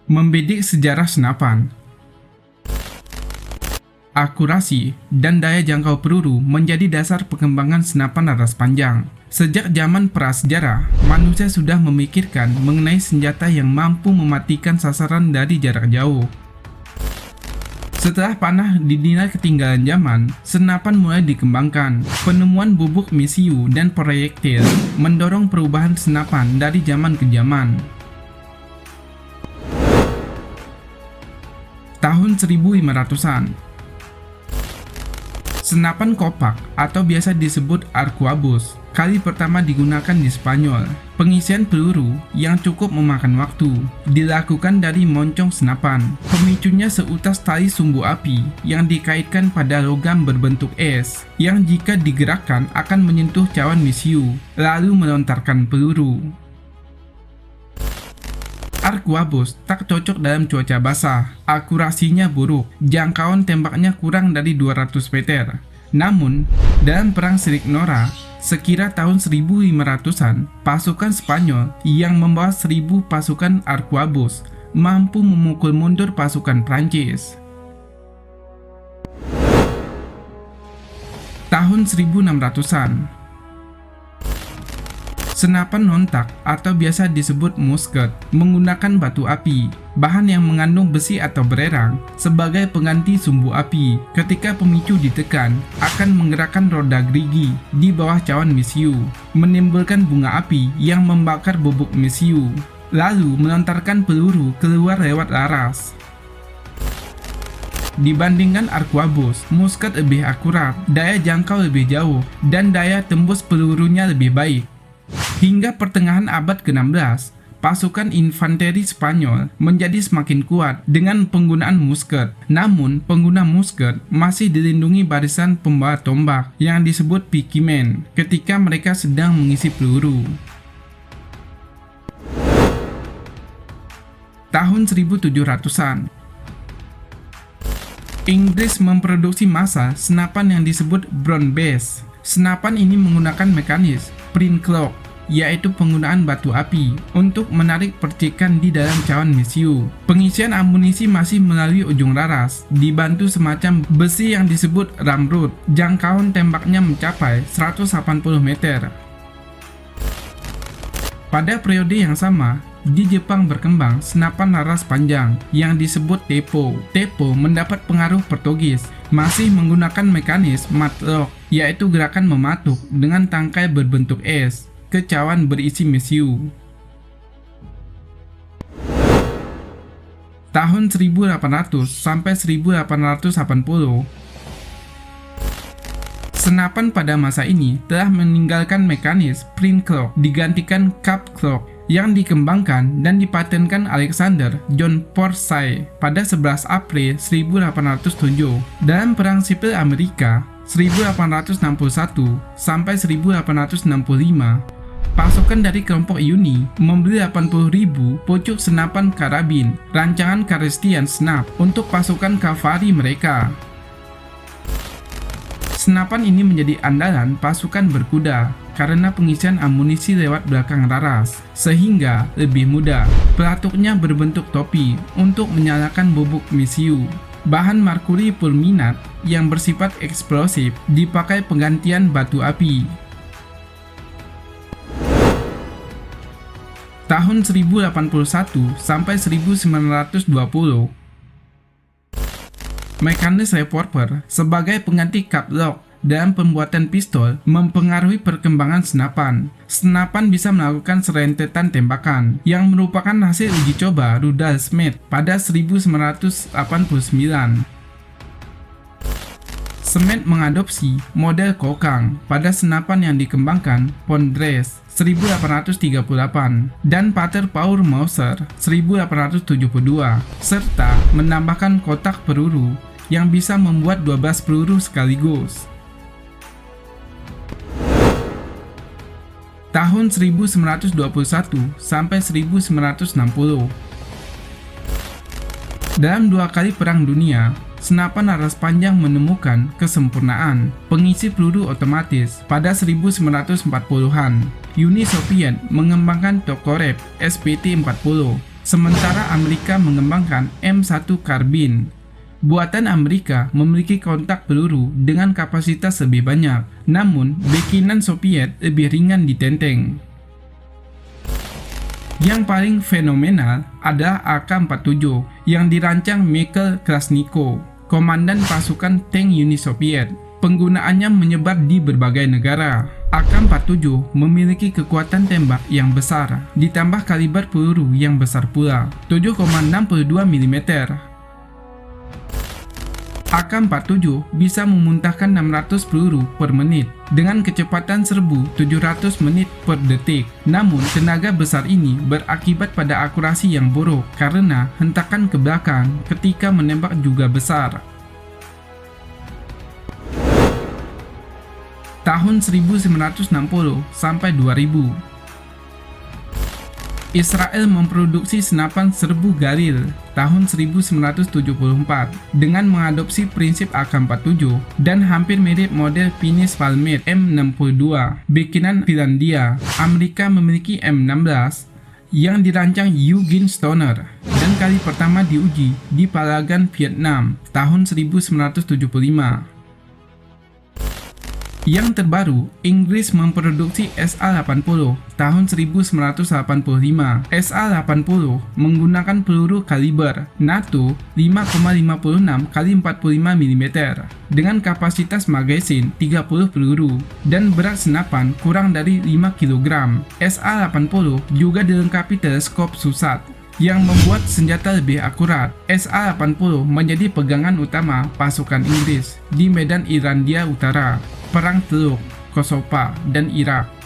Membidik sejarah senapan. Akurasi dan daya jangkau peluru menjadi dasar pengembangan senapan laras panjang. Sejak zaman prasejarah, manusia sudah memikirkan mengenai senjata yang mampu mematikan sasaran dari jarak jauh. Setelah panah dinilai ketinggalan zaman, senapan mulai dikembangkan. Penemuan bubuk misiu dan proyektil mendorong perubahan senapan dari zaman ke zaman. Tahun 1500-an, senapan kopak atau biasa disebut arquebus kali pertama digunakan di Spanyol. Pengisian peluru yang cukup memakan waktu dilakukan dari moncong senapan. Pemicunya seutas tali sumbu api yang dikaitkan pada logam berbentuk es yang jika digerakkan akan menyentuh cawan misiu lalu melontarkan peluru. Arquebus tak cocok dalam cuaca basah, akurasinya buruk, jangkauan tembaknya kurang dari 200 meter. Namun, dalam Perang Sirik Nora, sekira tahun 1500-an, pasukan Spanyol yang membawa 1000 pasukan arquebus mampu memukul mundur pasukan Prancis. Tahun 1600-an, senapan nontak atau biasa disebut musket menggunakan batu api, bahan yang mengandung besi atau bererang sebagai pengganti sumbu api. Ketika pemicu ditekan, akan menggerakkan roda gerigi di bawah cawan misiu, menimbulkan bunga api yang membakar bubuk misiu, lalu melontarkan peluru keluar lewat laras. Dibandingkan arquebus, musket lebih akurat, daya jangkau lebih jauh, dan daya tembus pelurunya lebih baik. Hingga pertengahan abad ke-16, pasukan infanteri Spanyol menjadi semakin kuat dengan penggunaan musket. Namun, pengguna musket masih dilindungi barisan pembawa tombak yang disebut pikemen ketika mereka sedang mengisi peluru. Tahun 1700-an, Inggris memproduksi massal senapan yang disebut Brown Bess. Senapan ini menggunakan mekanis print clock, yaitu penggunaan batu api untuk menarik percikan di dalam cawan misiu. Pengisian amunisi masih melalui ujung laras, dibantu semacam besi yang disebut ramrod. Jangkauan tembaknya mencapai 180 meter. Pada periode yang sama, di Jepang berkembang senapan laras panjang yang disebut teppo. Teppo mendapat pengaruh Portugis, masih menggunakan mekanis matlock, yaitu gerakan mematuk dengan tangkai berbentuk es ke cawan berisi misiu. Tahun 1800 sampai 1880, senapan pada masa ini telah meninggalkan mekanis print clock, digantikan cap clock yang dikembangkan dan dipatenkan Alexander John Forsyth pada 11 April 1807. Dalam Perang Sipil Amerika 1861 sampai 1865, pasukan dari kelompok Uni membeli 80.000 pucuk senapan karabin rancangan Christian Snap untuk pasukan kavaleri mereka. Senapan ini menjadi andalan pasukan berkuda karena pengisian amunisi lewat belakang laras, sehingga lebih mudah. Pelatuknya berbentuk topi untuk menyalakan bubuk misiu. Bahan merkuri fulminat yang bersifat eksplosif dipakai penggantian batu api. Tahun 1081 sampai 1920, mekanis revolver sebagai pengganti cap lock dalam pembuatan pistol mempengaruhi perkembangan senapan. Senapan bisa melakukan serentetan tembakan yang merupakan hasil uji coba Rudolf Schmidt pada 1989. Schmidt mengadopsi model kokang pada senapan yang dikembangkan von Dress 1838 dan Pater Paul Mauser 1872, serta menambahkan kotak peluru yang bisa membuat 12 peluru sekaligus. Tahun 1921 sampai 1960. Dalam 2 kali Perang Dunia, senapan laras panjang menemukan kesempurnaan pengisi peluru otomatis pada 1940-an. Uni Soviet mengembangkan Tokarev SPT-40 sementara Amerika mengembangkan M1 Carbine. Buatan Amerika memiliki kontak peluru dengan kapasitas lebih banyak, namun bikinan Soviet lebih ringan ditenteng. Yang paling fenomenal adalah AK-47 yang dirancang Mikhail Krasnikov, komandan pasukan tank Uni Soviet. Penggunaannya menyebar di berbagai negara. AK-47 memiliki kekuatan tembak yang besar, ditambah kaliber peluru yang besar pula, 7,62 mm. AK-47 bisa memuntahkan 600 peluru per menit dengan kecepatan 1.700 menit per detik. Namun, tenaga besar ini berakibat pada akurasi yang buruk karena hentakan ke belakang ketika menembak juga besar. Tahun 1960 sampai 2000, Israel memproduksi senapan serbu Galil tahun 1974 dengan mengadopsi prinsip AK-47 dan hampir mirip model Finnish Valmet M62 bikinan Finlandia. Amerika memiliki M16 yang dirancang Eugene Stoner dan kali pertama diuji di Palagan, Vietnam tahun 1975. Yang terbaru, Inggris memproduksi SA-80 tahun 1985. SA-80 menggunakan peluru kaliber NATO 5,56 x 45 mm dengan kapasitas magasin 30 peluru dan berat senapan kurang dari 5 kg. SA-80 juga dilengkapi teleskop SUSAT yang membuat senjata lebih akurat. SA-80 menjadi pegangan utama pasukan Inggris di medan Irlandia Utara, Perang Teluk, Kosovo, dan Irak.